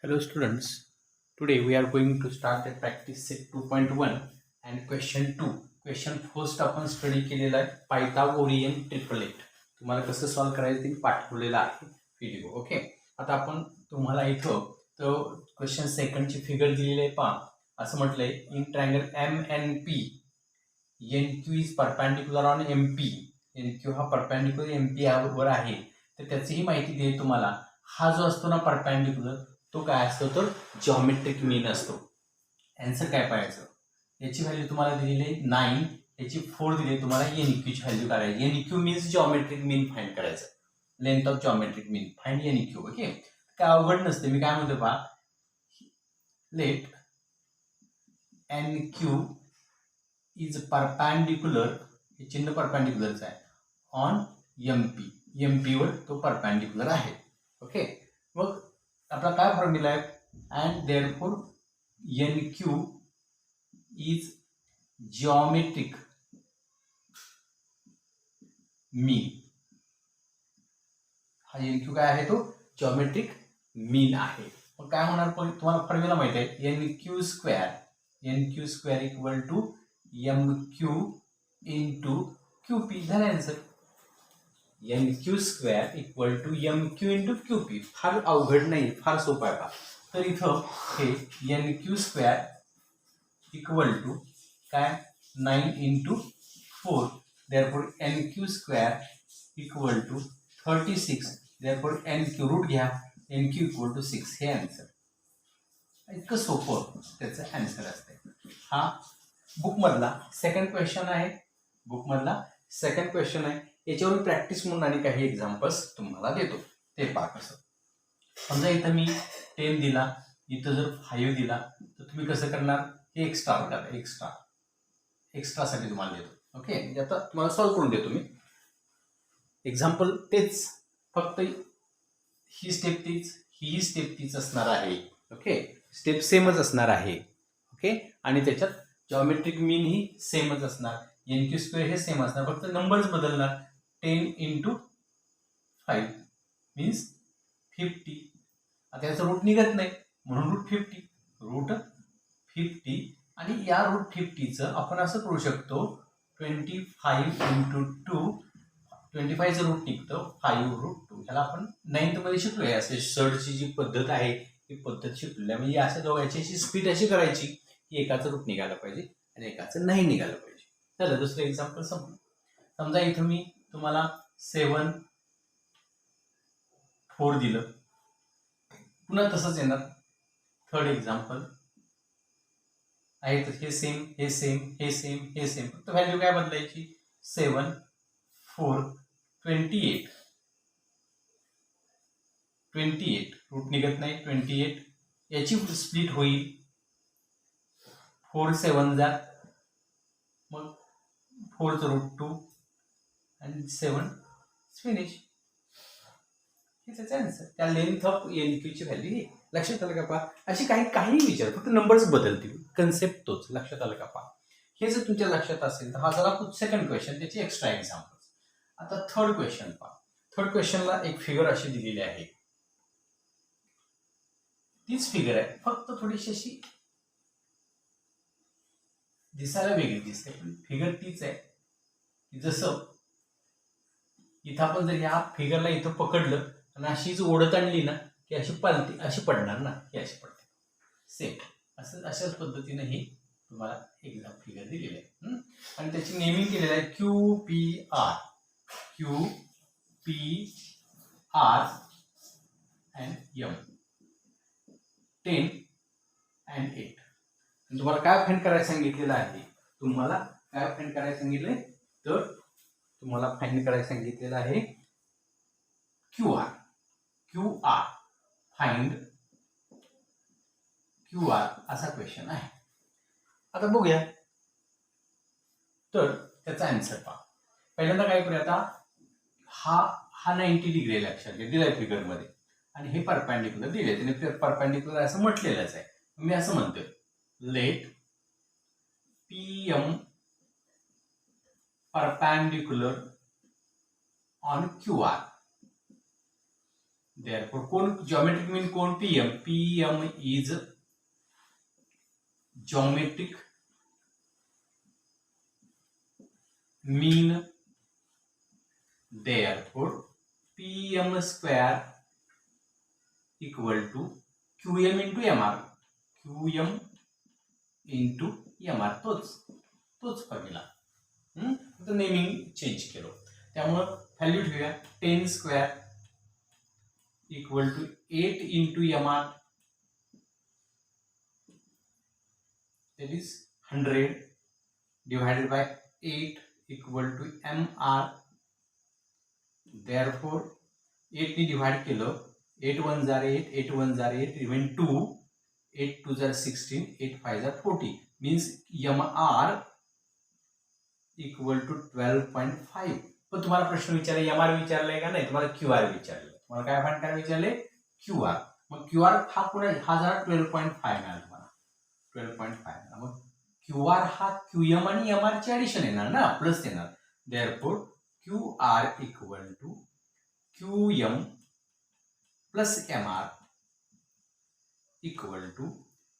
Hello students, today we are going to start the practice set 2.1 and question 2. Question first आपण study केलेला आहे Pythagorean triplet. तुम्हाला कसं solve करायचं ते पाठवलेला आहे व्हिडिओ. ओके, आता आपण तुम्हाला इथं तो क्वेश्चन सेकंडची फिगर दिलेली आहे पहा. असं म्हटलंय in triangle M N P N Q is perpendicular on M P. N Q हा परपॅन्डिक्युलर एम पी यावर आहे, तर त्याचीही माहिती दे तुम्हाला. हा जो असतो ना परपॅन्डिक्युलर, तो काय असतो तर जॉमेट्रिक मीन असतो. आन्सर काय पाहायचं, याची व्हॅल्यू तुम्हाला दिलेली आहे 9, याची 4 दिली तुम्हाला. एन क्यूची व्हॅल्यू काढायची. N Q means geometric mean find करायचं, length of geometric mean find N Q. Okay, काय अवघड नसते. मी काय म्हणतो पहा, let N Q is perpendicular, हे चिन्ह परपॅन्डिक्युलरच आहे, on M P. M P वर तो परपॅन्डिक्युलर आहे. ओके, मग आपला काय फॉर्म्युला आहे, and therefore N Q is geometric mean. हा एन क्यू काय आहे, तो जिओमेट्रिक मीन आहे. मग काय होणार, पण तुम्हाला फॉर्म्युला माहिती आहे, N Q square equal to M Q into Q P. झालं answer. N Q square equal to M Q into Q P. फार अवघड नाही, फार सोपं आहे पहा. तर इथं हे N Q square equal to काय 9 into 4, therefore N Q square equal to 36, therefore N Q root घ्या, एन क्यू इक्वल टू 6. हे आन्सर. इतकं सोपं त्याचं आन्सर असते. हा बुकमधला सेकंड क्वेश्चन आहे. बुकमधला सेकंड क्वेश्चन आहे. याच्यावर प्रॅक्टिस म्हणून आणि काही एक्झाम्पल्स तुम्हाला देतो, ते पहा कसं. समजा इथं मी 10 दिला, इथं जर 5 दिला, तर तुम्ही कसं करणार, हे एक्स्ट्रा करा. एक्स्ट्रासाठी तुम्हाला देतो. ओके, म्हणजे आता तुम्हाला सॉल्व्ह करून देतो मी. एक्झाम्पल तेच, फक्त ही स्टेप तीच, ही स्टेप तीच असणार आहे. ओके, स्टेप सेमच असणार आहे. ओके, आणि त्याच्यात जॉमेट्रिक मीन ही सेमच असणार. एन क्यू स्क्वेअर हे सेम असणार, फक्त नंबर्स बदलणार. 10 इंटू 5 मीन्स 50. आता याचं रूट निघत नाही, म्हणून रूट 50. आणि या रूट 50चं आपण असं करू शकतो, 25 इंटू 2. 25चं रूट निघतं 5 रूट 2. ह्याला आपण 9th मध्ये शिकलोय. असे सर्डची जी पद्धत आहे ही पद्धत शिकलेली आहे. म्हणजे अशा दोघांची अशी स्पीड अशी करायची की एकाचं रूट निघायला पाहिजे आणि एकाचं नाही निघायला पाहिजे. चला दुसरं एक्झाम्पल समजू. समजा इथं मी तुम्हाला 7 4 दिलं, पुन्हा तसंच येणार. थर्ड एक्झाम्पल आहे, तर हे सेम, हे सेम, हे सेम, हे सेम, फक्त व्हॅल्यू काय बदलायची. 7 4 28. रूट निघत नाही. 28 याची स्प्लिट होईल 4 7 जा, मग 4चं रूट 2 आणि 7 फिनिश. हे त्याचा आन्सर. त्या लेंथ ऑफ एन क्यूची व्हॅल्यू ही. लक्षात आलं का पहा, अशी काही विचार, फक्त नंबर्स बदलतील, कन्सेप्ट तोच. लक्षात आलं का पहा. हे जर तुमच्या लक्षात असेल तर हा झाला सेकंड क्वेश्चन, त्याची एक्स्ट्रा एक्झाम्पल. आता थर्ड क्वेश्चन पहा. थर्ड क्वेश्चनला एक फिगर अशी दिलेली आहे, तीच फिगर आहे, फक्त थोडीशी अशी दिसायला वेगळी दिसते, पण फिगर तीच आहे. जसं इथं आपण जर ह्या फिगरला इथं पकडलं आणि अशीच ओढत आणली ना, की अशी पालती अशी पडणार ना, ही अशी पडते. सेम असं अशाच पद्धतीने ही तुम्हाला एक्झाम फिगर दिलेली आहे. आणि त्याची नेमिंग केलेलं आहे Q P R. Q P R and M 10 and 8. तुम्हाला काय फाइंड करायला सांगितलेलं आहे, तुम्हाला काय फाइंड करायला सांगितलंय, तर तुम्हाला फाइंड करायला सांगितलेलं आहे Q R. Find Q R असा क्वेश्चन आहे. आता बघूया, तर त्याचा आन्सर पहा. पहिल्यांदा काय करूया, आता हा 90 डिग्री लक्षात घ्या, दिलाय फिगर मध्ये, आणि हे परपॅन्डिक्युलर दिले. त्याने परपॅन्डिक्युलर असं म्हटलेलंच आहे. मी असं म्हणतोय, let P M perpendicular on Q R. Therefore कोण geometric mean कोण PM is geometric mean. Therefore PM square equal to QM into MR. QM into MR तोच फॉर्म्युला. तर नेमिंग चेंज केलं. त्यामुळे व्हॅल्यू ठेवूया 10 square equal to 8 into MR, that is 100 divided by 8 equal to MR. Therefore 8 ने divide केलं, 8 1 जार 8, 8 1 जार 8, remain 2, 8 2 जार 16, 8 5 जार 40, means MR इक्वल टू 12.5. पण तुम्हाला प्रश्न विचारले MR विचारलाय का नाही, तुम्हाला QR विचारलं. तुम्हाला काय फाइंड करायला विचारले? QR. मग QR हा पुढे हा जरा 12.5 मिळाला तुम्हाला, 12.5. मग QR हा QM आणि MR ची ऍडिशन येणार ना, प्लस येणार. Therefore QR equal to QM plus MR equal to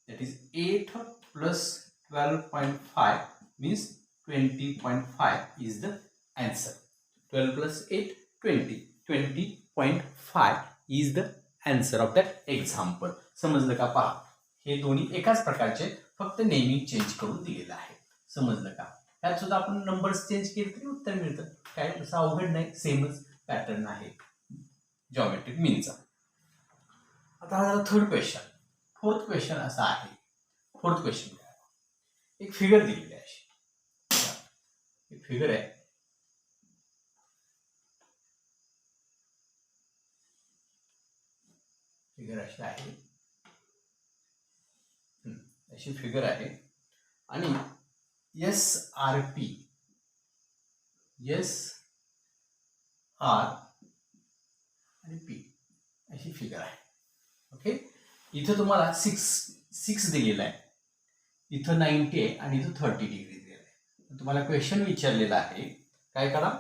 that is 8 plus 12.5 means 20.5 is the answer. 12 plus 8 20. 20.5 is the answer of that example. समजलं का? पहा, हे दोन्ही एकाच प्रकारचे, फक्त नेमिंग चेंज करून दिलेलं आहे. समजलं का? त्यात सुद्धा आपण नंबर्स चेंज केले तरी उत्तर मिळतं. काय तसं अवघड नाही, सेमच पॅटर्न आहे जॉमेट्रिक मीनचा. आता हा थर्ड क्वेश्चन. फोर्थ क्वेश्चन असा आहे. फोर्थ क्वेश्चन काय, एक फिगर दिलेली आहे. एक फिगर आहे, फिगर अशी आहे, अशी फिगर आहे आणि SRP SR आणि P अशी फिगर आहे. ओके, इथं तुम्हाला 6 दिलेला आहे, इथं 90 आहे आणि इथं 30 डिग्री दिलेलं आहे. तुम्हाला क्वेश्चन विचारलेला आहे, काय करा,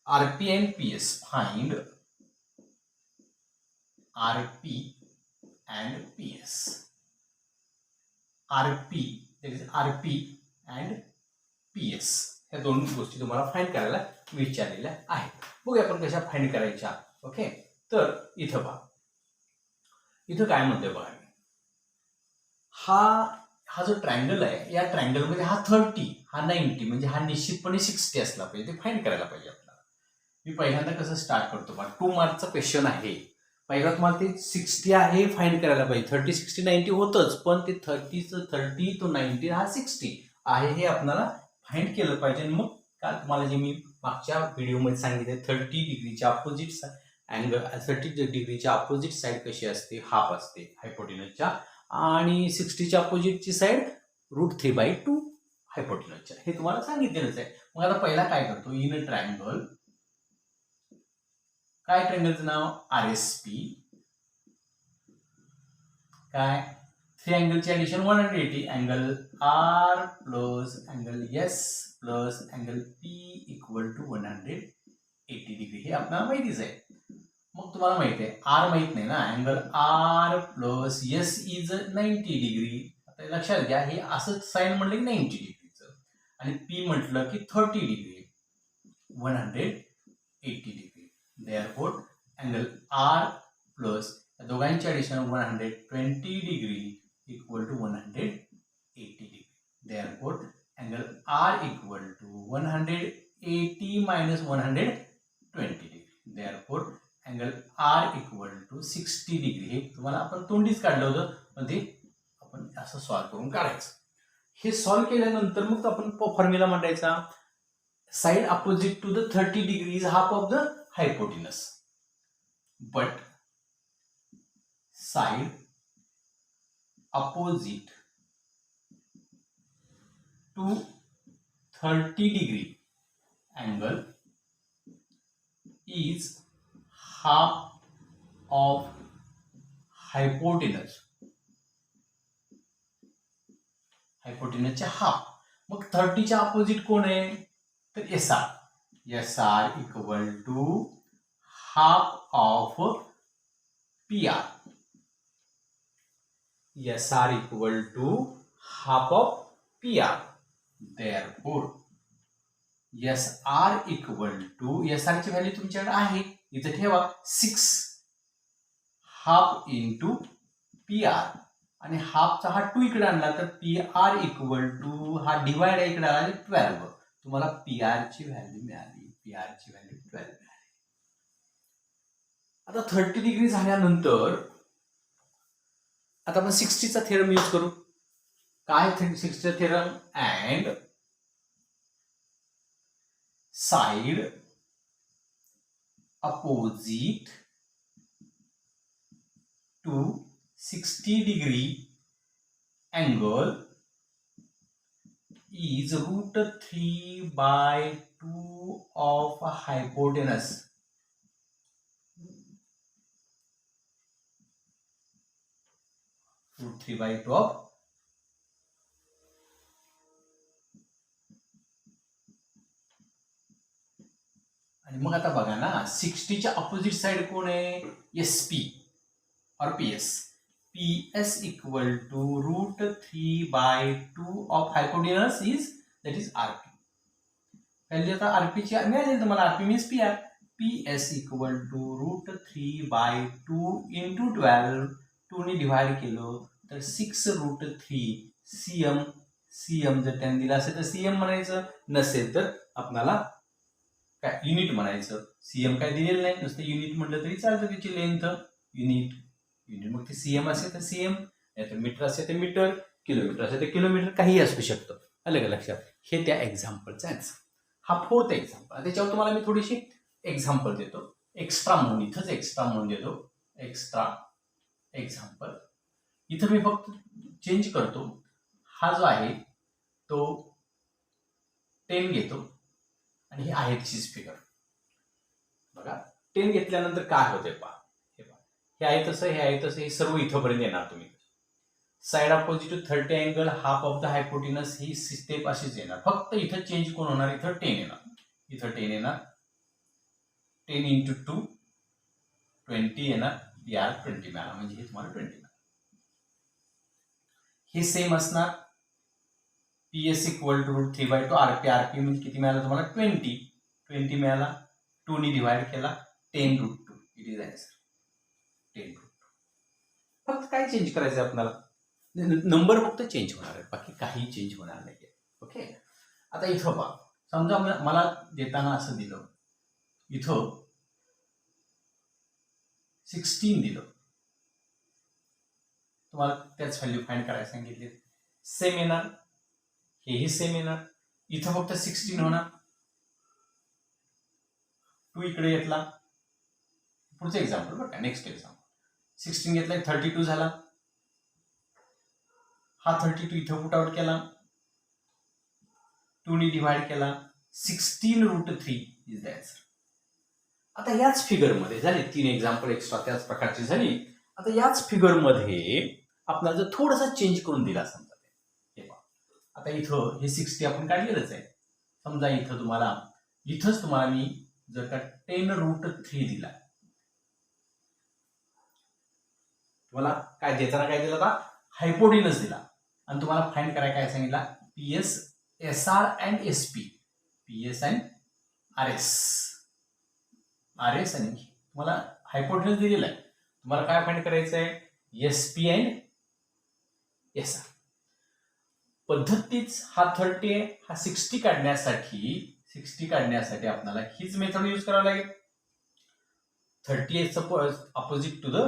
RP and PS find RP and PS. RP and PS या दोन गोष्टी तुम्हाला फाइंड करायला विचारलेल्या आहेत. बघूया आपण कशा फाइंड करायच्या. ओके, तर इथं पहा, इथं काय म्हणतोय बघा, हा जो ट्रायंगल आहे, या ट्रायंगल मध्ये हा 30 हा 90 म्हणजे हा निश्चितपणे 60 असला पाहिजे. ते फाइंड करायला पाहिजे आपल्याला. मी पहिल्यांदा कसं स्टार्ट करतो, 2 मार्कचा क्वेश्चन आहे. पहिला तुम्हाला ते 60 आहे फाइंड करायला पाहिजे. 30 60 90 होतच, पण ते 30 तो 90 हा 60 आहे हे आपल्याला फाइंड केलं पाहिजे. मग काल तुम्हाला जे मी मागच्या व्हिडिओमध्ये सांगितले 30 डिग्रीच्या अपोजिट अँगल, 30 डिग्रीच्या अपोजिट साईड कशी असते, हाफ असते हायपोटेनसच्या, आणि 60च्या अपोजिटची साईड √3/2 हायपोटेनसच्या, हे तुम्हाला सांगितलेलंच आहे. मग आता पहिला काय करतो, इन अ ट्रायंगल, काय ट्रायंगलचं नाव, RSP, काय 3 अँगलची addition 180, angle R plus angle S plus angle P equal to 180 degree. हे आपल्याला माहितीच आहे. मग तुम्हाला माहिती आहे R माहित नाही ना, angle R plus S is 90 degree. आता लक्षात घ्या, हे असं साइन म्हटलं की 90 डिग्रीचं, आणि P म्हटलं की 30 degree, 180 degree. Therefore angle R plus दोघांची addition 120 degree equal to 180 degree. Therefore angle R equal to 180 minus 120 degree. Therefore angle R equal to 60 degree. हे तुम्हाला आपण तोंडीच काढलं होतं, पण ते आपण असं सॉल्व्ह करून काढायचं. हे सॉल्व्ह केल्यानंतर मग आपण फॉर्म्युला मांडायचा, side opposite to the 30 degree is half of the hypotenuse, but side opposite to 30 degree angle is half of hypotenuse. हायपोटेनसच्या हाफ. मग 30च्या अपोजिट कोण आहे, तर SR equal to half of PR. SR equal to half of PR. Therefore, SR equal to, SR ची value तुमच्याकडे आहे, इथे ठेवा 6 हाफ इंटू PR, आणि हाफचा हा 2 इकडे आणला तर PR इक्वल टू, हा डिवाइड इकडे आला 12. तुम्हाला PR ची व्हॅल्यू मिळाली, PR ची व्हॅल्यू 12 मिळाली. आता 30 डिग्री झाल्यानंतर आता आपण 60चा थेरम यूज करू. काय 60चा theorem? And side opposite to 60 degree angle is √3/2 of hypotenuse. √3/2 of आणि मग आता बघा ना, 60च्या अपोजिट साइड कोण आहे? SP और PS. PS equal to √3/2 of hypotenuse is, that is RP. Value आता RP ची मिळाली तुम्हाला, RP means PR. PS equal to √3/2 into 12, 2 ने डिवाइड केलं तर 6√3 CM. CM जर त्यांनी दिला असेल तर CM म्हणायचं, नसेल तर आपल्याला काय युनिट म्हणायचं. CM काय दिलेलं नाही, नुसतं युनिट म्हटलं तरी चालतं, त्याची लेंथ युनिट. मग ते CM असेल तर CM, नाही तर मीटर असेल तर मीटर, किलोमीटर असेल तर किलोमीटर, काही असू शकतं. आलं का लक्षात? हे त्या एक्झाम्पलचा आन्सर. हा 4th एक्झाम्पल. त्याच्यावर तुम्हाला मी थोडीशी एक्झाम्पल देतो, एक्स्ट्रा म्हणून, इथंच एक्स्ट्रा म्हणून देतो, एक्स्ट्रा एक्झाम्पल. इथं मी फक्त चेंज करतो. हा जो आहे तो 10 घेतो आणि ही आहे तशीच फिगर. बघा 10 घेतल्यानंतर काय होते पहा, हे आहे तसं, हे आहे तसं, हे सर्व इथंपर्यंत येणार. तुम्ही side opposite to 30 angle half of the hypotenuse, ही स्टेप अशीच येणार. फक्त इथं चेंज कोण होणार? इथं 10 येणार, इथं 10 येणार. 10 इंटू 2 20 येणार. PR 20 मिळाला, म्हणजे हे तुम्हाला 20 मिळालं. हे सेम असणार. PS equal to √3/2 RP. RP म्हणजे किती मिळालं तुम्हाला? 20 मिळाला. 2 ने डिवाइड केला, 10√2. It is answer 10√2. फक्त काय चेंज करायचं आपल्याला? नंबर फक्त चेंज होणार आहे, बाकी काही चेंज होणार नाही. ओके. आता इथं पहा, समजा मला देताना असं दिलं, इथं 16 दिलं, तुम्हाला त्याच व्हॅल्यू फाइंड करायला सांगितले. सेम येणार, हेही सेम येणार. इथं फक्त 16 होणार, 2 इकडे घेतला. पुढचं एक्झाम्पल बघा, नेक्स्ट एक्झाम्पल. 16 घेतला, 32 झाला. हा 32 इथं पुट आउट केला, 2 ने डिवाइड केला, 16√3 इज द आन्सर. आता याच फिगरमध्ये झाले 3 एक्झाम्पल एक्स्ट्रा त्याच प्रकारची झाली. आता याच फिगरमध्ये आपल्याला जर थोडासा चेंज करून दिला समजा, हे पहा, आता इथं हे 60 आपण काढलेलंच आहे. समजा इथं तुम्हाला, इथंच तुम्हाला मी जर का 10√3 दिला, तुम्हाला काय देताना काय दिला होता? हायपोटेनस दिला, आणि तुम्हाला फाइंड करायला काय सांगितला? PS, SR and SP. PS and RS. RS आणि तुम्हाला हायपोटेनस दिलेला आहे, तुम्हाला काय फाइंड करायचं आहे? SP and SR. पद्धतीच हा 30 आहे, हा 60 काढण्यासाठी आपल्याला हीच मेथड यूज करावी लागेल. 30 is opposite to the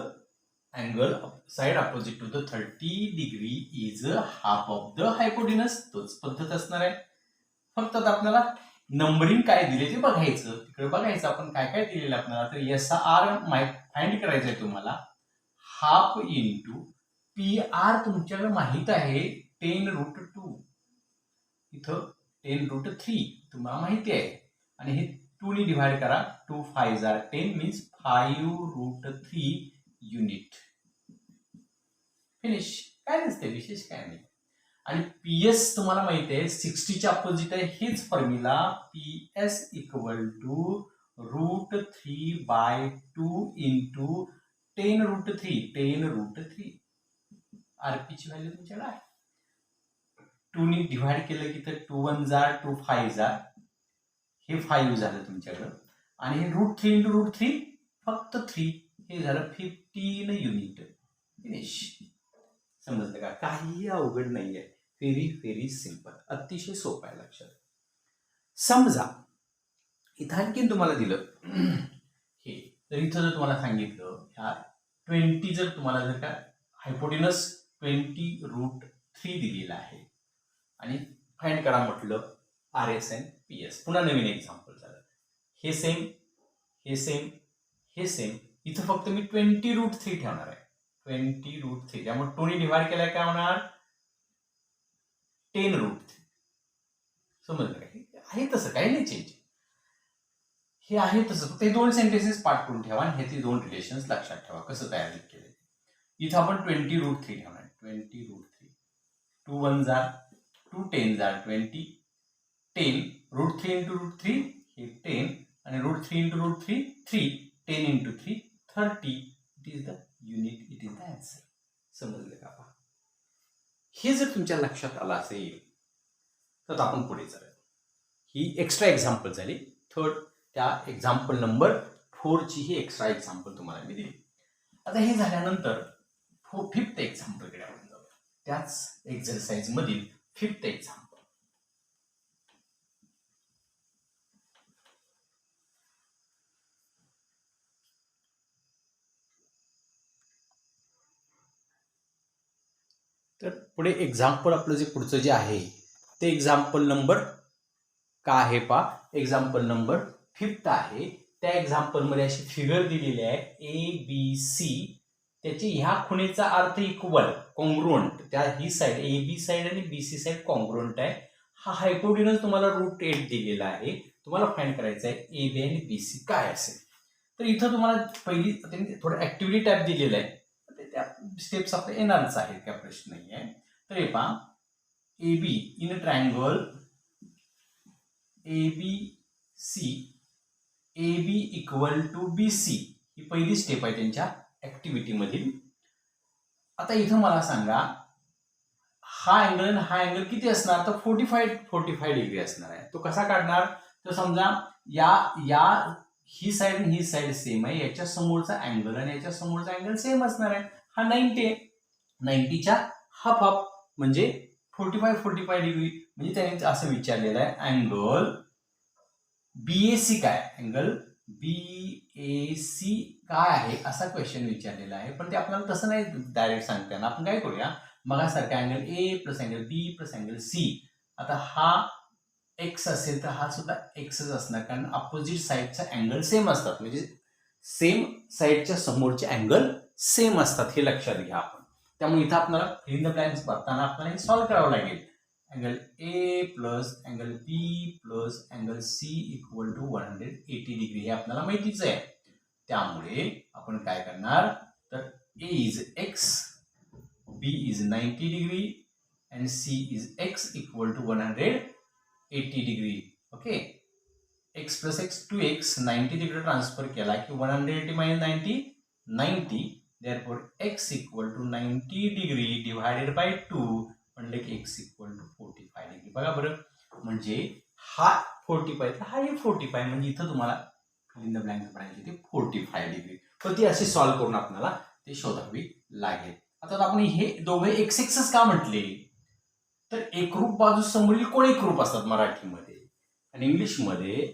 angle, side opposite to the 30 degree is half of the hypotenuse. तोच पद्धत असणार आहे. फक्त आता आपल्याला नंबरिंग काय दिले ते बघायचं, तिकडे बघायचं आपण काय काय दिलेलं आपल्याला. तर SR फाइंड करायचं आहे तुम्हाला, हाफ इंटू PR तुमच्याकडे माहित आहे 10√2, इथं 10√3 तुम्हाला माहिती आहे, आणि हे 2 ने डिवाइड करा, 2 5 are 10 मीन्स 5√3 युनिट. फिनिश. काय नसते, विशेष काय नाही. आणि PS तुम्हाला माहिती आहे 60च्या अपोजिट आहे, हीच formula. PS equal to √3/2 into 10√3 आरपीची व्हॅल्यू तुमच्याकडे आहे. 2 ने डिव्हाइड केलं की तर 2 1 जा 2 5 जा हे 5 झालं तुमच्याकडं आणि हे √3 फक्त 3 हे झालं 15 युनिट. फिनिश. समजलं का? काही अवघड नाहीये. Very simple. अतिशय सोपं आहे. लक्षात. समजा इथं आणखीन तुम्हाला दिलं हे तर इथं जर तुम्हाला सांगितलं ह्या 20 जर तुम्हाला जर का हायपोटेनस 20√3 दिलेला आहे आणि फाइंड करा म्हटलं RS आणि PS. पुन्हा नवीन एक्झाम्पल झालं. हे सेम इथं फक्त मी 20√3 ठेवणार आहे. 20√3 त्यामुळे 2 ने डिव्हाइड केल्यावर काय होणार 10√3. समजलं का? आहे तसं काही नाही चेंज. हे आहे तसं ते 2 सेंटेन्सेस पाठ करून ठेवा आणि हे ते 2 रिलेशन्स लक्षात ठेवा कसं तयार केले. इथं आपण 20√3 ठेवणार. 20√3 2 1 जा 2 10 जा 20 10 √3 into √3 हे 10 आणि √3 into √3 3 10 into 3 30. It is the unit. It is the answer. समजलं का? हे जर तुमच्या लक्षात आलं असेल तर आपण पुढे जाऊया. ही एक्स्ट्रा एक्झाम्पल झाली. थर्ड त्या एक्झाम्पल नंबर 4 ची ही एक्स्ट्रा एक्झाम्पल तुम्हाला मी दिली. आता हे झाल्यानंतर फिफ्थ एक्झाम्पलकडे आपण जाऊया. त्याच एक्झरसाइज मधील फिफ्थ एक्झाम्पल. तर पुढे एक्झाम्पल आपलं जे पुढचं जे आहे ते एक्झाम्पल नंबर काय आहे पहा. एक्झाम्पल नंबर 5 आहे. त्या एक्झाम्पलमध्ये अशी फिगर दिलेली आहे ABC. त्याची ह्या खुणेचा अर्थ इक्वल कॉन्ग्रुएंट. त्या ही साइड AB साइड आणि BC साइड कॉन्ग्रुएंट आहे. हा हायपोटेनस तुम्हाला √8 दिलेला आहे. तुम्हाला फाइंड करायचं आहे AB आणि BC काय असेल. तर इथं तुम्हाला पहिली त्यांनी थोडं ऍक्टिव्हिटी टाईप दिलेलं आहे. त्या स्टेप्स आपल्या येणारच आहेत. काय प्रश्न नाही आहे. तर हे पहा AB in triangle ABC AB equal to BC ही पहिली स्टेप आहे त्यांच्या ऍक्टिव्हिटी मधील. आता इथं मला सांगा हा अँगल आणि हा अँगल किती असणार तर 45 डिग्री असणार आहे. तो कसा काढणार तर समजा या ही साइड आणि ही साइड सेम आहे. याच्या समोरचा अँगल आणि याच्या समोरचा अँगल सेम असणार आहे. हा 90 आहे. 90च्या हाफ म्हणजे 45 डिग्री. म्हणजे त्यांनी असं विचारलेलं आहे अँगल BAC काय. अँगल BAC काय आहे असा क्वेश्चन विचारलेला आहे. पण ते आपल्याला तसं नाही डायरेक्ट सांगता येणार. आपण काय करूया मगासारखा angle A plus angle B plus angle C. आता हा एक्स असेल तर हा सुद्धा एक्सच असणार कारण अपोजिट साईडचा अँगल सेम असतात. म्हणजे सेम साईडच्या समोरचे अँगल सेम असतात हे लक्षात घ्या आपण. त्यामुळे इथं आपल्याला फिल इन द ब्लँक्स भरताना आपल्याला हे सॉल्व्ह करावं लागेल. Angle A plus angle B plus angle C equal to 180 degree हे आपल्याला माहितीच आहे. त्यामुळे आपण काय करणार तर A is x, B is 90 degree and C is x equal to 180 degree. Okay. x plus x 2x 90 degree transfer केला की 180 minus 90 90. therefore x equal to 90 degree divided by 2 म्हणलं की x इक्वल टू 45 डिग्री. बघा बरं म्हणजे हा 45 तर हा 45 म्हणजे इथं तुम्हाला फिल इन द ब्लँक्स भरायची ते 45 डिग्री. तर ती अशी सॉल्व्ह करून आपल्याला ते शोधावी लागेल. आता आपण हे दोघे एक्स एक्सच का म्हटले तर एकरूप बाजू समोरील कोण एकरूप असतात मराठीमध्ये आणि इंग्लिशमध्ये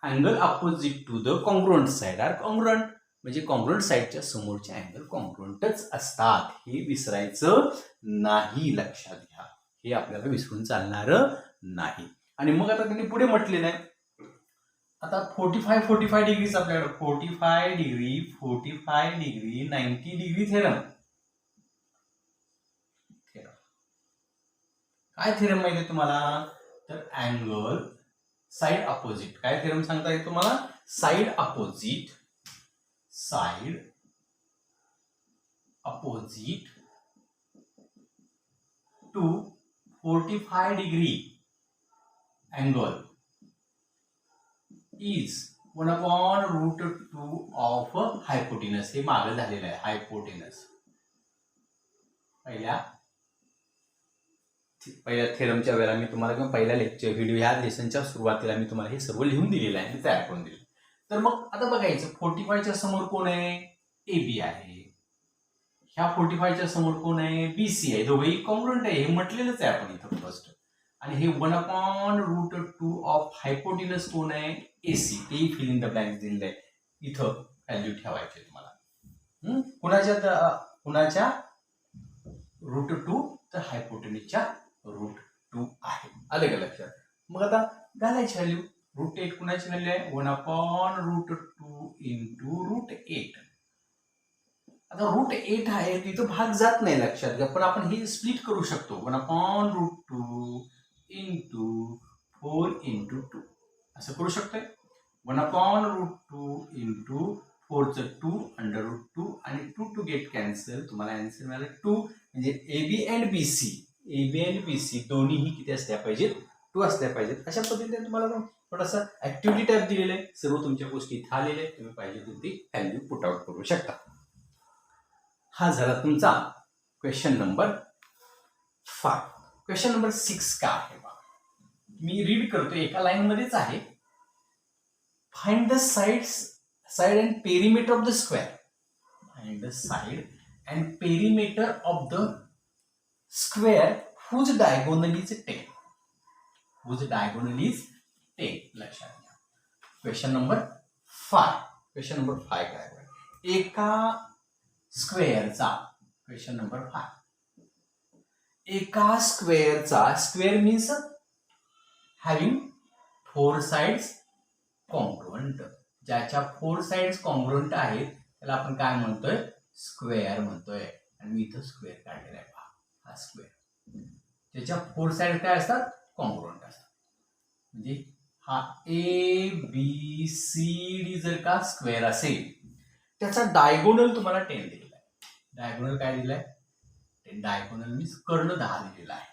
angle opposite to the congruent side are congruent. म्हणजे कॉन्ग्रुएंट साइडच्या समोरचे अँगल कॉन्ग्रुएंटच असतात. हे विसरायचं नाही. लक्षात घ्या. हे आपल्याला विसरून चालणार नाही. आणि मग आता त्यांनी पुढे म्हटलेलं आहे आता 45 डिग्रीच आपल्याकडे 45 डिग्री 90 डिग्री थेरम. काय थेरम माहिती आहे तुम्हाला तर अँगल साइड अपोजिट. काय थेरम सांगता येईल तुम्हाला side opposite to 45 degree angle is 1/√2 of hypotenuse. हे मागे झालेलं आहे हायपोटेनस. पहिल्या थेरमच्या वेळेला मी तुम्हाला किंवा पहिल्या लेक्चर व्हिडिओ ह्या लेसनच्या सुरुवातीला मी तुम्हाला हे सर्व लिहून दिलेलं आहे, तयार करून दिलं. तर मग आता बघायचं 45च्या समोर कोण आहे? ए बी आहे. ह्या 45च्या समोर कोण आहे? बी सी आहे. दोघेही कॉन्ग्रुएंट आहे, हे म्हटलेलंच आहे आपण इथं फर्स्ट. आणि हे 1/√2 ऑफ हायपोटेनस कोण आहे? एसी. तेही फिल इन द ब्लँक्स दिलेलं आहे. इथं व्हॅल्यू ठेवायची तुम्हाला. कुणाच्या √2? तर हायपोटेनसच्या √2 आहे. आलं का लक्षात? मग आता घालायची व्हॅल्यू. √8 कुणाची व्हॅल्यू आहे? 1/√2 इंटू √8. आता √8 आहे तिथं भाग जात नाही, लक्षात घ्या. पण आपण हे स्प्लिट करू शकतो. 1/√2 इंटू 4 इंटू 2 असं करू शकतोय. 1/√2 इंटू 4चं 2 √2 आणि 2 गेट कॅन्सल. तुम्हाला आन्सर मिळालं 2. म्हणजे AB अँड BC दोन्हीही किती असल्या पाहिजेत? 2 असल्या पाहिजेत. अशा पद्धतीने तुम्हाला थोडासा ऍक्टिव्हिटी टाईप दिलेला आहे. सर्व तुमच्या गोष्टी इथं आलेल्या आहेत. तुम्ही पाहिजे ती व्हॅल्यू पुट आउट करू शकता. हा झाला तुमचा क्वेश्चन नंबर 5. क्वेश्चन नंबर 6 का आहे बघा. मी रीड करतो, एका लाईन मध्येच आहे. Find the side and perimeter of the square. Find the side and perimeter of the square whose diagonal is 10. Whose diagonal is 10. लक्षात घ्या. Question number 5. क्वेश्चन नंबर 5 काय आहे? एका स्क्वेअरचा, क्वेश्चन नंबर 5, एका स्क्वेअरचा, square means having 4 sides congruent. ज्याच्या 4 sides congruent आहेत त्याला आपण काय म्हणतोय? स्क्वेअर म्हणतोय. आणि मी इथं स्क्वेअर काढलेला आहे पहा. हा स्क्वेअर त्याच्या 4 साइड काय असतात? कॉन्ग्रुएंट असतात. म्हणजे हा ABCD जर का स्क्वेअर असेल त्याचा डायगोनल तुम्हाला 10 दिलेला आहे. डायगोनल काय दिलाय? डायगोनल मीन्स कर्ण 10 दिलेला आहे.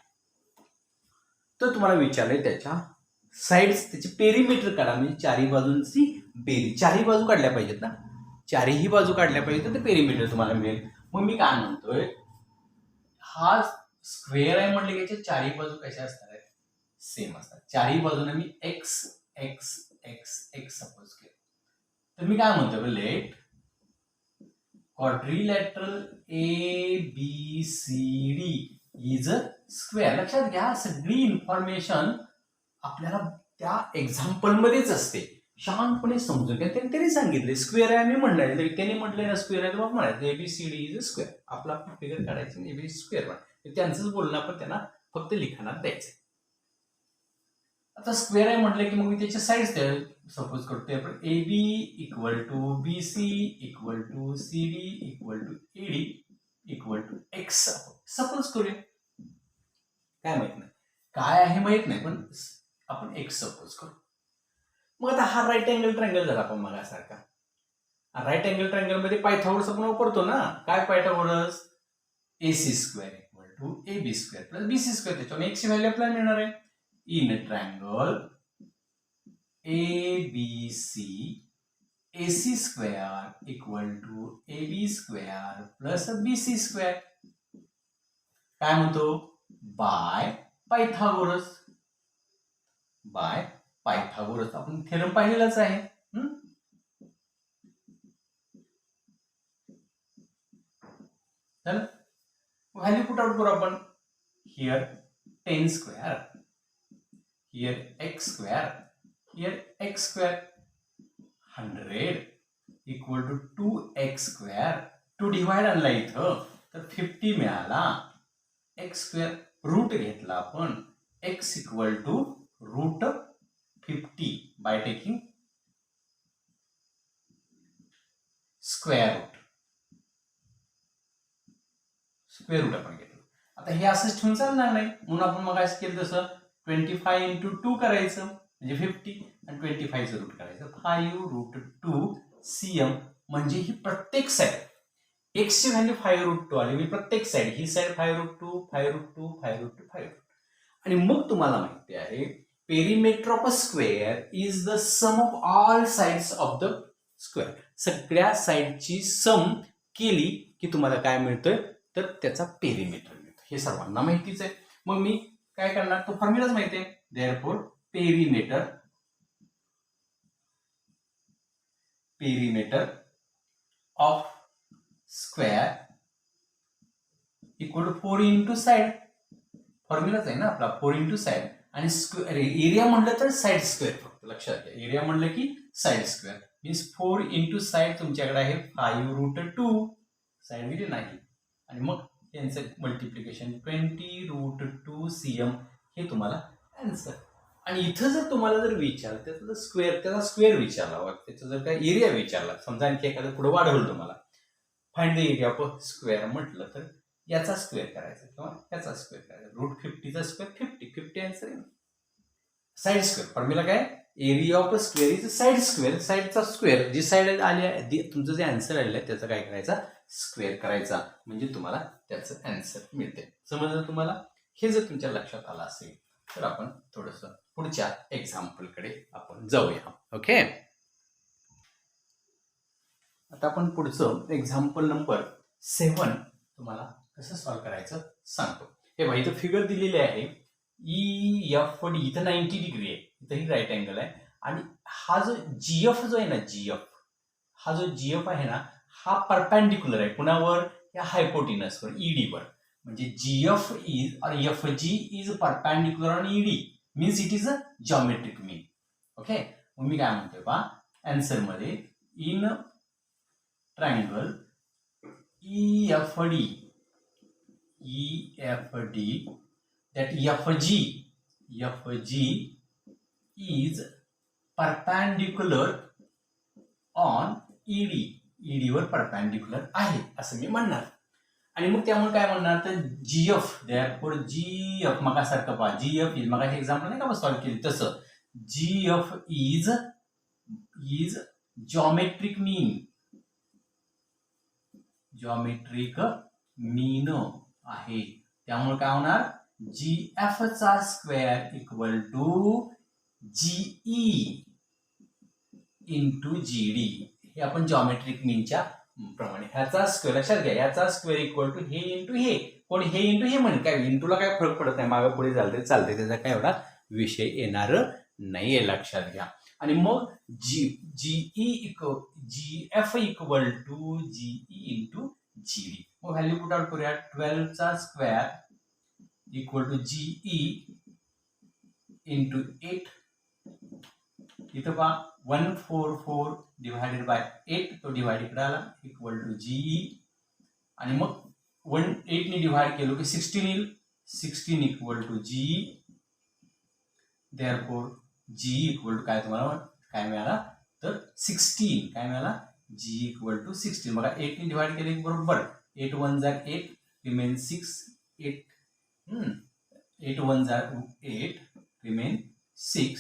तर तुम्हाला विचारलंय त्याच्या साइड्स, त्याची पेरिमीटर काढा. म्हणजे चारही बाजूंची बेरीज, चारही बाजू काढल्या पाहिजेत ना, चारही बाजू काढल्या पाहिजेत तर ते पेरिमीटर तुम्हाला मिळेल. मग मी काय म्हणतोय, हा स्क्वेअर आहे म्हटलं की याच्या चारही बाजू कशा असणार आहेत? सेम असतात. चारही बाजूने मी X X X X suppose केलं तर मी काय म्हणतोय? Let quadrilateral ABCD is a square. लक्षात घ्या, सगळी इन्फॉर्मेशन आपल्याला त्या एक्झाम्पल मध्येच असते. शांतपणे समजून घ्या. त्यांनी सांगितले स्क्वेअर आहे, आम्ही म्हणलं त्यांनी म्हटलंय ना स्क्वेअर आहे, तर मग म्हणायचं ABCD इज अ स्क्वेअर. आपला फिगर काढायचं AB स्क्वेअर म्हणायचं. त्यांचंच बोलणं आपण त्यांना फक्त लिखाणात द्यायचं. आता स्क्वेअर आहे म्हटलं की मग मी त्याच्या साइड्स सपोज करतोय आपण. AB equal to BC equal to CD equal to AD equal to X suppose करूया. काय माहित नाही, काय आहे माहित नाही, पण आपण X सपोज करू. मग आता हा राईट अँगल ट्रायंगल झाला आपण मगासारखा. राईट अँगल ट्रायंगल मध्ये पायथागोरस आपण वापरतो ना. काय Pythagoras? AC square equal to AB square plus BC square. त्याच्यामुळे X ची व्हॅल्यू आपल्याला मिळणार आहे. In a triangle ABC, AC square equal to AB square plus BC square. काय म्हणतो? Bye Pythagoras. बाय पायथागोरस आपण थेरम पाहिलेलाच आहे. चल व्हॅल्यू पुट आउट करू आपण. Here 10 square, here x square, here x square, 100 equal to 2x square. 2 divide आणला इथं तर 50 मिळाला. x square रूट घेतला आपण. x equal to √50 by taking square root. Square root आपण घेतलं. आता हे असंच ठेवून चालणार नाही, म्हणून आपण मग काय केलं तसं 25 इंटू 2 करायचं म्हणजे 50 आणि 25चं रूट करायचं. 5√2 CM. म्हणजे ही प्रत्येक साइड x ची व्हॅल्यू 5√2 आली. मी प्रत्येक साइड, ही साइड 5√2 5√2 5√2 5. आणि मग तुम्हाला माहिती आहे perimeter of a square is the sum of all sides of the square. सगळ्या साइडची सम केली की तुम्हाला काय मिळतंय, तर त्याचा पेरिमीटर मिळतो. हे सर्वांना माहितीच आहे. मग मी काय करणार, तो फॉर्म्युलाच माहिती आहे. Therefore perimeter of square equal to 4 into side. फॉर्म्युलाच आहे ना आपला, 4 इंटू साइड. आणि स्क्वेअर एरिया म्हणलं तर साइड स्क्वेअर, फक्त लक्षात घ्या. एरिया म्हणलं की side square means 4 into side तुमच्याकडे आहे 5√2. साइड दिली नाही. आणि मग त्यांचं मल्टिप्लिकेशन 20√2 cm हे तुम्हाला आन्सर. आणि इथं जर तुम्हाला जर विचारलं त्याचा स्क्वेअर विचारला, त्याचा जर काय एरिया विचारला, समजा आणखी एखादं पुढे वाढवलं तुम्हाला, find the area of square म्हटलं तर याचा स्क्वेअर करायचा किंवा याचा स्क्वेअर करायचा. √50चा स्क्वेअर 50 आन्सर आहे. साइड स्क्वेअर फॉर्म्युला काय, area of a square is side square. साइडचा स्क्वेअर, जी साइड आली आहे तुमचं जे आन्सर आलेलं आहे त्याचा काय करायचा, स्क्वेअर करायचा, म्हणजे तुम्हाला त्याचं आन्सर मिळते. समजलं तुम्हाला. हे जर तुमच्या लक्षात आलं असेल तर आपण थोडंसं पुढच्या एक्झाम्पलकडे आपण जाऊया. ओके, आता आपण पुढचं एक्झाम्पल नंबर 7 तुम्हाला कसं सॉल्व्ह करायचं सांगतो. हे बघा, इथं फिगर दिलेली आहे. EFD इथं 90 डिग्री आहे, इथंही राईट अँगल आहे. आणि हा जो GF जो आहे ना, हा जो GF आहे ना, हा परपॅन्डिक्युलर आहे कुणावर, या हायपोटिनसवर, ED वर. म्हणजे GF इज और FG is perpendicular on ED means it is a geometric mean. Okay, मग मी काय म्हणतोय पहा, आन्सर मध्ये in triangle EFD that FG is perpendicular on ED वर परपॅन्डिक्युलर आहे असं मी म्हणणार. आणि मग त्यामुळे काय म्हणणार, तर GF therefore GF मगासारखं पहा, GF इज मगाशी एक्झाम्पल नाही का सॉल्व्ह केली तसं, GF इज जॉमेट्रिक मीन आहे. त्यामुळे काय होणार, GF चा square equal to GE into GD. हे आपण जॉमेट्रिक मीनच्या प्रमाणे ह्याचा स्क्वेअर लक्षात घ्या, ह्याचा स्क्वेअर इक्वल टू हे इंटू हे. कोण हे इंटू हे म्हणे, काय इंटूला काय फरक पडत नाही, मागे पुढे चालते, त्याचा काय एवढा विषय येणार नाहीये, लक्षात घ्या. आणि मग GF equal to GE into GD. मग व्हॅल्यू पुट आउट करूया. 12 चा square equal to GE into 8. इथं पहा 144 डिवायडेड बाय 8, तो डिवाइड इकडे आला, इक्वल टू GE. आणि मग 8 ने डिवाइड केलं की 16 येईल, 16 equal to GE. Therefore GE equal to काय तुम्हाला काय मिळाला, तर 16 काय मिळाला, GE इक्वल टू 16. बघा 8 ने डिवाइड केले बरोबर, 8 1 जा 8 रिमेन 6, 8 1 जा 8 रिमेन 6,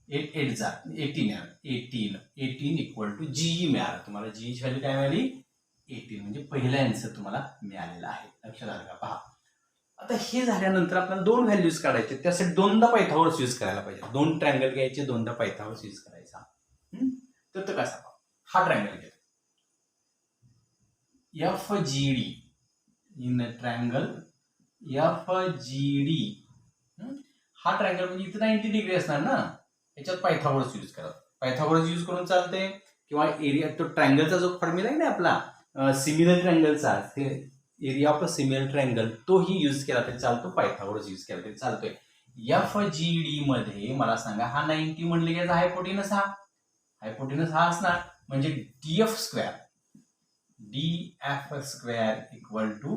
8 8 जा 18 इक्वल टू GE मिळालं. तुम्हाला GEची व्हॅल्यू काय मिळाली, 18. म्हणजे पहिला आन्सर तुम्हाला मिळालेला आहे. लक्षात आलं का, पहा. आता हे झाल्यानंतर आपल्याला दोन व्हॅल्यूज काढायचे, त्यासाठी दोनदा पायथागोरस यूज करायला पाहिजे. दोन ट्रायंगल घ्यायचे, दोनदा पायथागोरस यूज करायचा. तर कसा पहा, हा ट्रायंगल घ्या, FGD इन ट्रायंगल FGD. हा ट्रायंगल म्हणजे इथं 90 डिग्री असणार ना, याच्यात पायथागोरस यूज करा. पायथागोरस यूज करून चालते, किंवा एरिया तो ट्रायंगलचा जो फॉर्म्युला आहे ना आपला सिमिलर ट्रायंगलचा, area of a similar triangle, तोही यूज केला तरी चालतो, पायथागोरस यूज केला तरी चालतोय. FGD मध्ये मला सांगा, हा 90 म्हणले की हायपोटेनस हा असणार, म्हणजे DF square equal to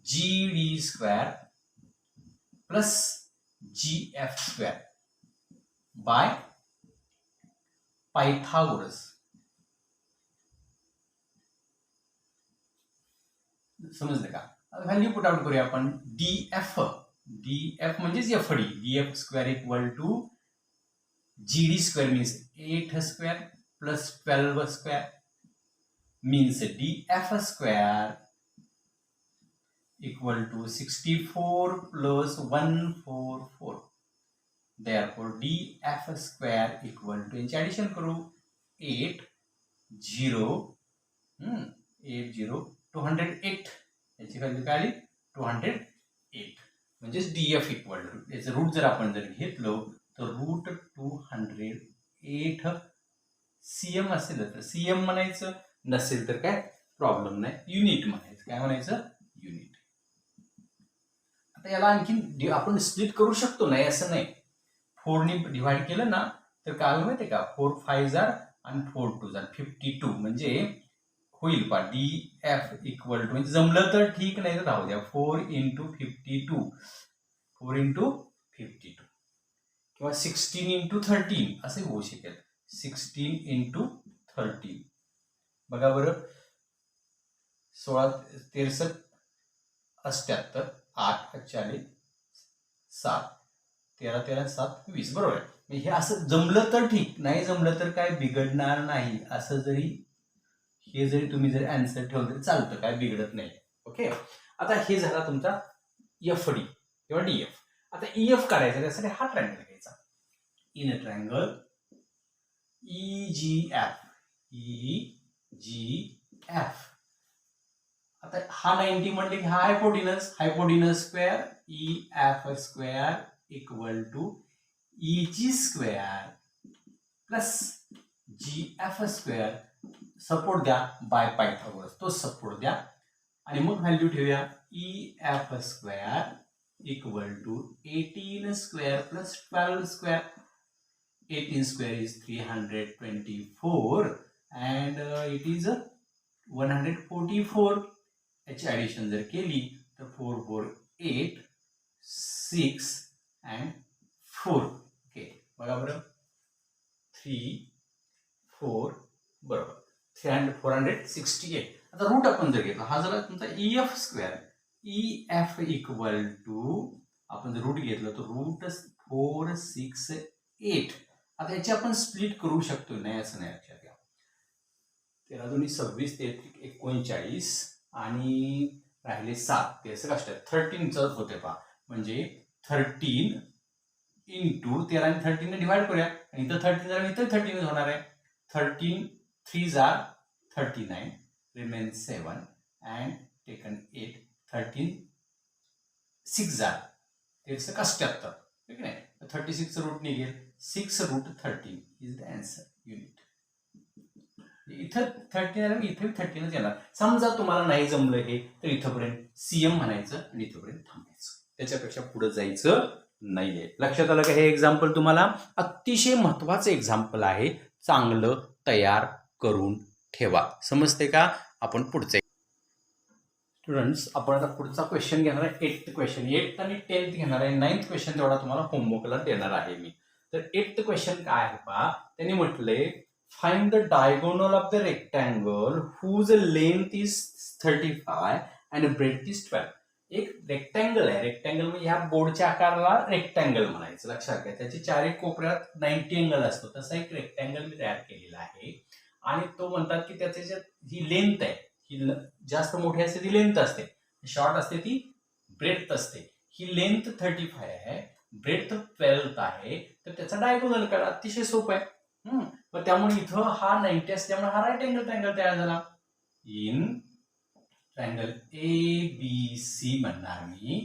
GD square plus GF square by Pythagoras. समजलं का. व्हॅल्यू पुट आउट करूया आपण. DF म्हणजेच FD, DF square equal to GD square means 8 square plus 12 square means DF square equal to 64 plus 144. therefore df square equal to यांची addition करू 8 0 8 0 208 याची value काय आली 208 म्हणजेच df इक्वल टू याचं रूट जर आपण जर घेतलो तर रूट 208 cm असेल तर cm म्हणायचं नसेल तर काय प्रॉब्लेम नाही युनिट म्हणायचं काय म्हणायचं युनिट. आता याला आणखी आपण स्प्लिट करू शकतो नाही असं नाही 4 ने डिवाइड केलं ना तर काय होईल माहिती का 4 5 आणि 4 2 52 म्हणजे होईल पा df इक्वल टू म्हणजे जमलं तर ठीक नाही तर राहू द्या 4 × 52 4 × 52 किंवा 16 × 13 असे होऊ शकेल 16 × 13 बघा बरं 16 63 78 8 40 7 13 13 7 20 बरोबर आहे. हे असं जमलं तर ठीक नाही जमलं तर काय बिघडणार नाही असं जरी हे जरी तुम्ही जरी आन्सर ठेवलं तरी चालतं काय बिघडत नाही. ओके आता हे झाला तुमचा एफ डी किंवा डीएफ. आता ईएफ काढायचा त्यासाठी हा ट्रायंगल घ्यायचा in a triangle EGF EGF. आता हा 90 म्हणले की हा hypotenuse square EF square equal to EG square plus GF square support द्या बाय पायथागोरस तो सपोर्ट द्या आणि मग व्हॅल्यू ठेवूया EF square equal to 18 square plus 12 square 18 square is 324 and it is 144 याची ॲडिशन जर केली तर 4 4 8 6 and 4 ओके बघा बरं 3 4 बरोबर 468. आता रूट आपण जर घेतला हा झाला तुमचा EF square EF equal to आपण जर रूट घेतलं तर रूट 4 6 8. आता याची आपण स्प्लिट करू शकतो नाही असं नाही लक्षात घ्या 13 2 26 33 39 आणि राहिले 7 ते असं कष्ट 13च होते पहा म्हणजे 13 इंटू 13 आणि 13 ने डिवाइड करूया आणि इथं 13 झालं इथं 13 होणार आहे 13 3 जार 39 रिमेन 7 अँड टेकन 8 13 6 जार ते 78 ठीक आहे 36 रूट निघेल 6 root 13 is the answer unit. इथं 13 इथे 13च येणार. समजा तुम्हाला नाही जमलं हे तर इथंपर्यंत CM म्हणायचं आणि इथंपर्यंत थांबायचं त्याच्यापेक्षा पुढे जायचं नाहीये. लक्षात आलं का हे एक्झाम्पल तुम्हाला अतिशय महत्वाचं एक्झाम्पल आहे चांगलं तयार करून ठेवा समजते का. आपण पुढचे स्टुडंट्स आपण आता पुढचा क्वेश्चन घेणार आहे 8th क्वेश्चन 8th आणि 10th घेणार आहे 9th क्वेश्चन तेवढा तुम्हाला होमवर्कला देणार आहे मी. तर 8th क्वेश्चन काय आहे पहा त्यांनी म्हटले find the diagonal of the rectangle whose length is 35 and breadth is 12. एक रेक्टँगल आहे रेक्टँगल म्हणजे ह्या बोर्डच्या आकाराला रेक्टँगल म्हणायचं लक्षात घ्या त्याची चारही कोपऱ्यात 90 अँगल असतो तसा एक रेक्टँगल मी तयार केलेला आहे आणि तो म्हणतात की त्याची ही लेंथ आहे ही जास्त मोठी असते ती लेंथ असते शॉर्ट असते ती ब्रेथ असते. ही लेंथ 35 आहे ब्रेथ 12 आहे तर त्याचा डायगोनल काढा अतिशय सोपं आहे. मग त्यामुळे इथं हा 90 असल्यामुळे हा राईट अँगल ट्रायंगल तयार झाला. इन ट्रायंगल ABC म्हणणार मी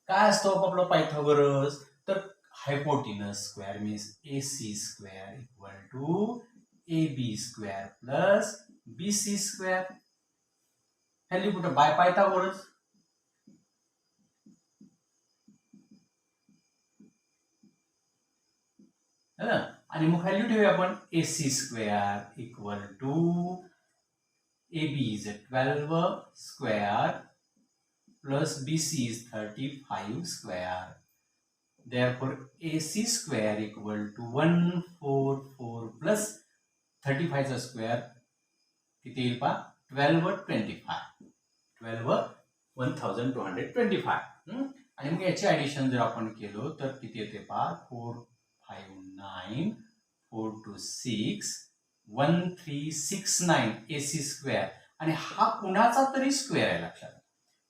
काय असतो आपला पायथागोरस तर hypotenuse square means AC square equal to AB square plus BC square. Value कुठं बाय पायथागोरस आणि मग व्हॅल्यू ठेवूया आपण AC square equal to AB is 12 square plus BC is 35 square. Therefore AC square equal to 144 plus 35 चा square किती येईल पहा 12 25 12 1225 आणि मग याची ॲडिशन जर आपण केलो तर किती येते पहा 4 5 9 4 2 6 1369 AC स्क्वेअर आणि हा कुणाचा तरी स्क्वेअर आहे लक्षात.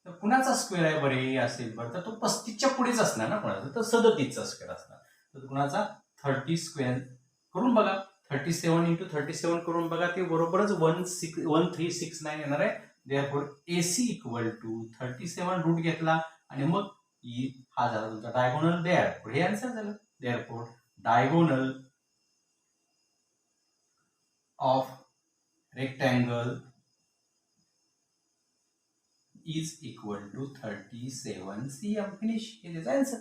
तर कुणाचा स्क्वेअर आहे बरे असेल बरं तर तो 35च्या पुढेच असणार ना कोणाचा तर 37चा स्क्वेअर असणार. तर कुणाचा 30 स्क्वेअर करून बघा, 37 इंटू 37 करून बघा, ते बरोबरच 1369 येणार आहे. Therefore AC equal to 37 root घेतला आणि मग हा झाला तुमचा डायगोनल. देअरफॉर हे आन्सर झालं. Therefore diagonal of rectangle is equal to 37 cm. Finish. हे त्याचा आन्सर.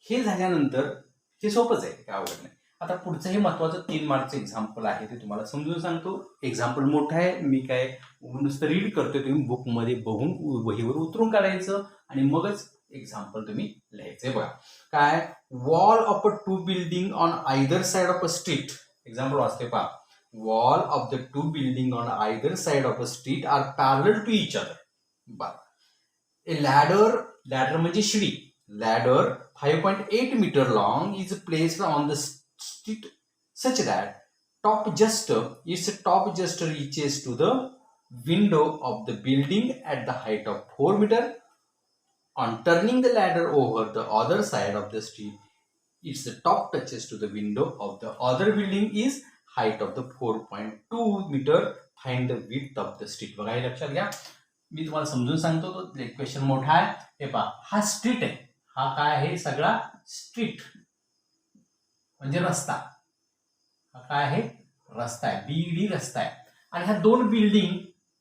हे झाल्यानंतर हे सोपंच आहे, काय अवघड नाही. आता पुढचं हे महत्वाचं 3 मार्कचं एक्झाम्पल आहे, ते तुम्हाला समजून सांगतो. एक्झाम्पल मोठं आहे, मी काय नुसतं रीड करतोय, तुम्ही बुकमध्ये बघून वहीवर उतरून काढायचं आणि मगच एक्झाम्पल तुम्ही लिहायचंय. बघा काय, wall of a 2 building on either side of a street. Example वाचते पहा. Wall of the 2 building on either side of a street are parallel to each other. बरं. ए लॅडर म्हणजे शिडी. Ladder 5.8 meter long is placed on the street such that its top just reaches to the window of the building at the height of 4 meter. On turning the ladder over the other side of the street, its top touches to the window of the other building is height of the 4.2 meter. Find the width of the street. बघा हे लक्षात घ्या, मी तुम्हाला समजून सांगतो. तो question मोठा आहे. हे पहा, हा स्ट्रीट आहे, हा काय आहे, सगळा स्ट्रीट म्हणजे रस्ता. हा काय आहे, रस्ता आहे, BD रस्ता आहे. आणि ह्या 2 बिल्डिंग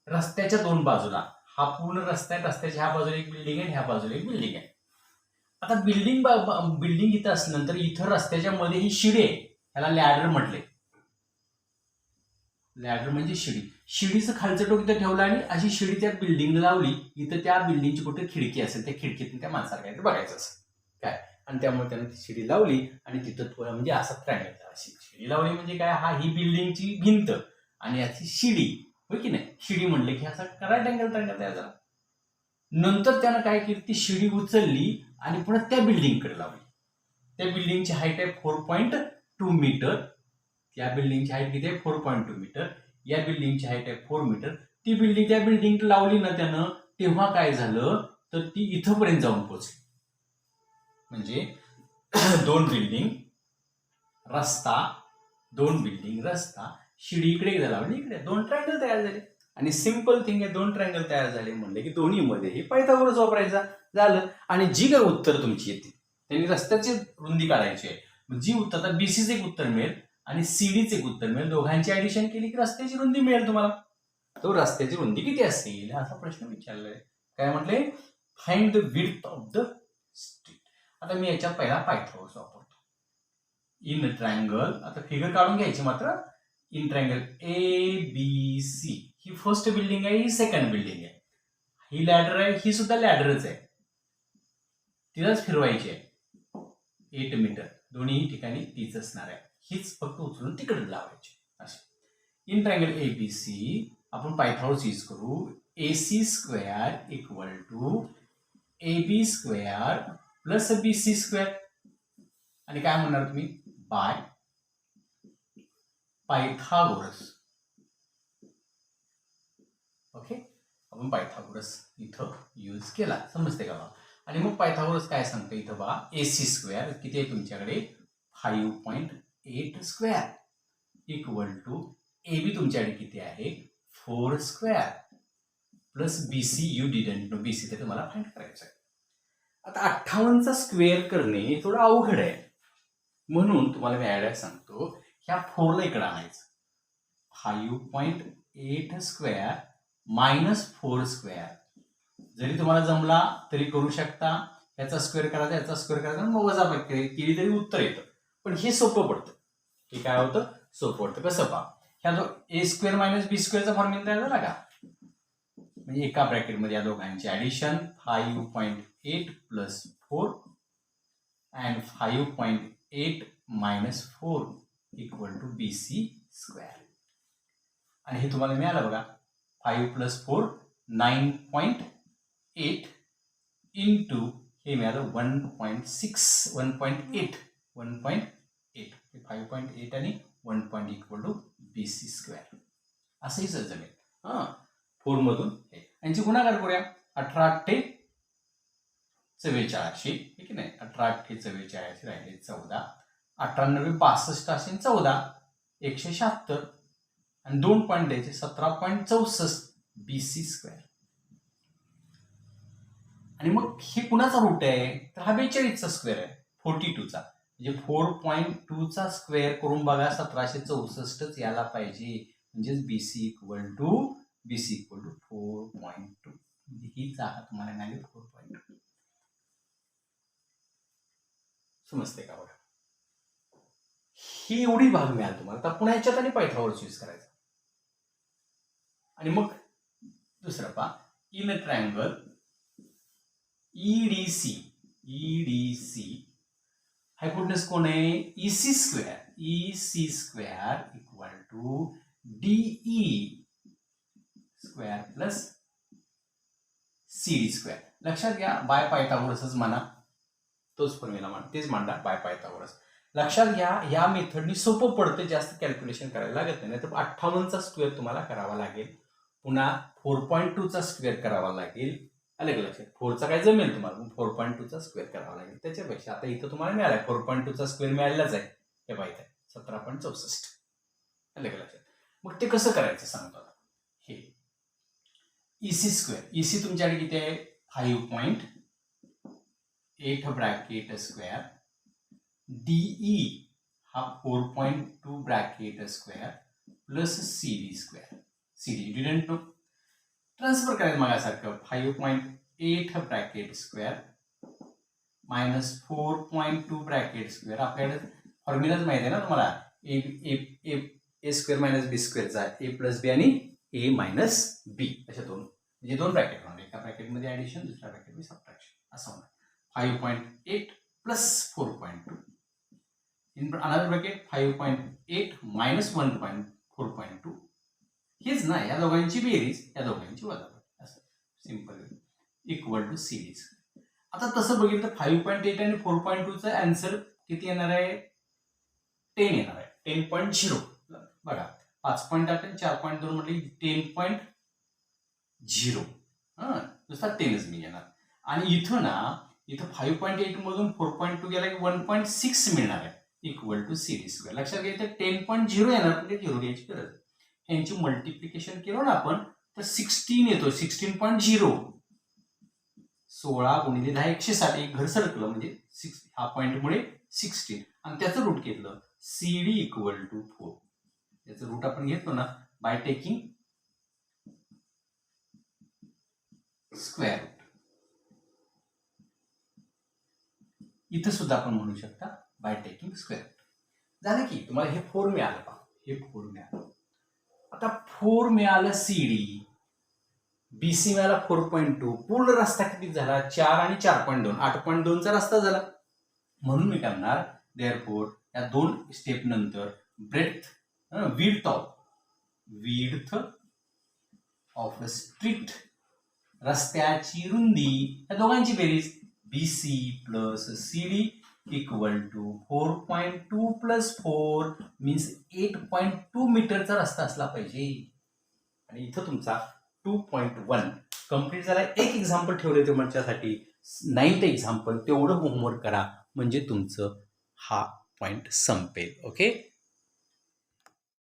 रस्त्याच्या 2 बाजूला, हा पूर्ण रस्ता आहे, रस्त्याच्या ह्या बाजूला एक बिल्डिंग आहे, ह्या बाजूला एक बिल्डिंग आहे. आता बिल्डिंग इथं असल्यानंतर इथं रस्त्याच्या मध्ये ही शिडी आहे, ह्याला लॅडर म्हटले. लॅडर म्हणजे शिडी. शिडीचं खालचं टोक इथं ठेवलं आणि अशी शिडी त्या बिल्डिंगला लावली. इथं त्या बिल्डिंगची कुठे खिडकी असेल, त्या खिडकीतून त्या माणसाला काहीतरी बघायचं असेल काय, आणि त्यामुळे त्यानं ती शिडी लावली आणि तिथं थोडं म्हणजे असा ट्रायंगल अशी शिडी लावली. म्हणजे काय, हा ही बिल्डिंगची भिंत आणि याची शिडी, होय की नाही. शिडी म्हणले की असा राईट अँगल ट्रायंगल तयार झाला. नंतर त्यानं काय केली, ती शिडी उचलली आणि पुन्हा त्या बिल्डिंगकडे लावली. त्या बिल्डिंगची हाईट आहे 4.2 मीटर. या बिल्डिंगची हाईट किती आहे, 4.2 मीटर. या बिल्डिंगची हाईट आहे 4 मीटर. ती बिल्डिंग त्या बिल्डिंग लावली ना त्यानं, तेव्हा काय झालं, तर ती इथंपर्यंत जाऊन पोहोचली. म्हणजे 2 बिल्डिंग रस्ता, 2 बिल्डिंग रस्ता, शिडी इकडे एकदा लावली, इकडे 2 ट्रायंगल तयार झाले. आणि सिंपल थिंग आहे, 2 ट्रायंगल तयार झाले म्हणले की दोन्ही मध्येही पायथागोरस वापरायचा. झालं. आणि जी काय उत्तर तुमची येते, त्यांनी रस्त्याची रुंदी काढायची आहे. जी उत्तर, आता BCचं एक उत्तर मिळेल आणि CDचं एक उत्तर मिळेल. दोघांची ऍडिशन केली की रस्त्याची रुंदी मिळेल तुम्हाला. तो रस्त्याची रुंदी किती असेल असा प्रश्न विचारलाय. काय म्हटले, find the width of the street. आता मी याच्यात पहिला पायथागोरस वापरतो. इन ट्रायंगल, आता फिगर काढून घ्यायची मात्र. In triangle ABC, he first building आहे, ही सेकंड बिल्डिंग आहे. ही लॅडर आहे, ही सुद्धा लॅडरच आहे, तिलाच फिरवायची आहे 8 मीटर. दोन्ही ठिकाणी तीच असणार आहे. हीच फक्त उचलून तिकडे लावायची अशी. इन ट्रायंगल ABC आपण पायथागोरस यूज करू. AC square equal to AB square plus BC square. आणि काय म्हणणार तुम्ही, बाय पायथागोरस. ओके, आपण पायथागोरस इथं यूज केला, समजते का बा. आणि मग पायथागोरस काय सांगतो इथं बा, AC स्क्वेअर किती आहे तुमच्याकडे, 5.8 स्क्वेअर इक्वल टू AB तुमच्याकडे किती आहे, 4 square plus BC you didn't know. BC ते तुम्हाला फाइंड करायचं आहे. आता 58चा स्क्वेअर करणे थोडं अवघड आहे, म्हणून तुम्हाला मी आयडिया सांगतो. ह्या 4ला इकडे आणायचं. 5.8 स्क्वेअर मायनस 4 स्क्वेअर. जरी तुम्हाला जमला तरी करू शकता. याचा स्क्वेअर करायचा, याचा स्क्वेअर करायचा, मग वजाबाकी केली तरी उत्तर येतं. पण हे सोपं पडतं. हे काय होतं, सोपं पडतं. कसं पहा, ह्या A स्क्वेअर मायनस B स्क्वेअरचा फॉर्म्युला तयार झाला का, म्हणजे एका ब्रॅकेटमध्ये या दोघांची addition 5.8 plus 4 and 5.8 minus 4 equal to BC square. आणि हे तुम्हाला मिळालं बघा, 5 प्लस 4 9.8 इंटू हे मिळालं 1.6 1.8 5.8 आणि 1 इक्वल टू BC स्क्वेअर. असंही जमेल. 4 मधून यांची गुणाकार करूया. 18 8 44 ठीक नाही. 18-44 राहिले 14, 98-62 असे 14, 176 आणि 2 पॉईंट द्यायचे 17.64 BC स्क्वेअर. आणि मग हे कुणाचा रूट आहे तर हा 42चा स्क्वेअर आहे 42चा, म्हणजे 4.2चा स्क्वेअर करून बघा 1764च यायला पाहिजे, म्हणजेच BC इक्वल टू 4.2. हीच आहे तुम्हाला मिळाली 4.2. समजते का बघा. ही एवढी भाग मिळाल तुम्हाला. तर पुन्हा याच्यात आणि पायथागोरस यूज करायचा. आणि मग दुसरं पहा, इन ट्रायंगल EDC हायपोटेनस कोण आहे EC square equal to DE square plus CD square. लक्षात घ्या बाय पायथागोरसच म्हणा, तोच फॉर्म्युला म्हणा, तेच मांडा बाय पायथागोरस. लक्षात घ्या या मेथडनी सोपं पडते, जास्त कॅल्क्युलेशन करायला लागत नाही. तर 58चा स्क्वेअर तुम्हाला करावा लागेल, पुन्हा 4.2चा स्क्वेअर करावा लागेल. आलं का लक्षात. 4चा काय जमेल तुम्हाला, 4.2चा स्क्वेअर करावा लागेल. त्याच्यापेक्षा आता इथं तुम्हाला मिळालाय 4.2चा स्क्वेअर मिळालेलाच आहे, हे पाहिजे 17.64. आलं का लक्षात. मग ते कसं करायचं सांगतो आता. हे EC स्क्वेअर, EC तुमच्याकडे किती आहे 5.8 ब्रॅकेट स्क्वेअर, DE हा 4.2 bracket square plus CD square. CD didn't know, transfer करायचं मागासारखं 5.8 bracket square minus 4.2 bracket square. आपल्याकडे फॉर्म्युलाच माहिती आहे ना तुम्हाला, ए स्क्वेअर मायनस बी स्क्वेअरचा A प्लस बी आणि A मायनस बी, अशा दोन, म्हणजे दोन ब्रॅकेट होणार. एका ब्रॅकेटमध्ये ऍडिशन, दुसऱ्या ब्रॅकेटमध्ये सबट्रॅक्शन असं होणार. 5.8 plus 4.2 in another bracket 5.8 minus 4.2. हेच ना, या दोघांची बेरीज, या दोघांची वजाबाकी, असं सिंपल इक्वल टू CD. आता तसं बघितलं तर 5.8 आणि 4.2चा आन्सर किती येणार आहे 10 येणार आहे, 10.0. बघा 5.8 आणि 4.2 म्हणजे 10.0, नुसता 10च मी येणार. आणि इथं ना, इथं 5.8 मधून 4.2 गेला की 1.6 मिळणार आहे इक्वल टू CD स्क्वेअर. लक्षात घ्या इथे 10.0 येणार, म्हणजे 0 घ्यायची गरज. यांची मल्टिप्लिकेशन केलं ना आपण तर 16 येतो, 16.0. 16 गुणिले 10 160, एक घर सरकलं म्हणजे हा पॉईंटमुळे 16, आणि त्याचं रूट घेतलं CD इक्वल टू 4. याचं रूट आपण घेतो ना बाय टेकिंग स्क्वेअर रूट. इथं सुद्धा आपण म्हणू शकता बाय टेकिंग स्क्वेअर रूट. झालं की तुम्हाला हे 4 मिळालं पहा, हे 4 मिळालं. आता 4 मिळालं CD, BC मिळाला 4.2. पूर्ण रस्ता किती झाला 4 आणि 4.2, 8.2चा रस्ता झाला. म्हणून मी करणार देअरफोर या दोन स्टेप नंतर विड्थ ऑफ स्ट्रीट, रस्त्याची रुंदी, या दोघांची बेरीज BC plus CD equal to 4.2 plus 4 means 8.2 मीटरचा रस्ता असला पाहिजे. आणि इथं तुमचा 2.1 कम्प्लीट झाला. एक एक्झाम्पल ठेवले तुमच्यासाठी 9th एक्झाम्पल, तेवढं होमवर्क करा म्हणजे तुमचं हा पॉईंट संपेल. ओके.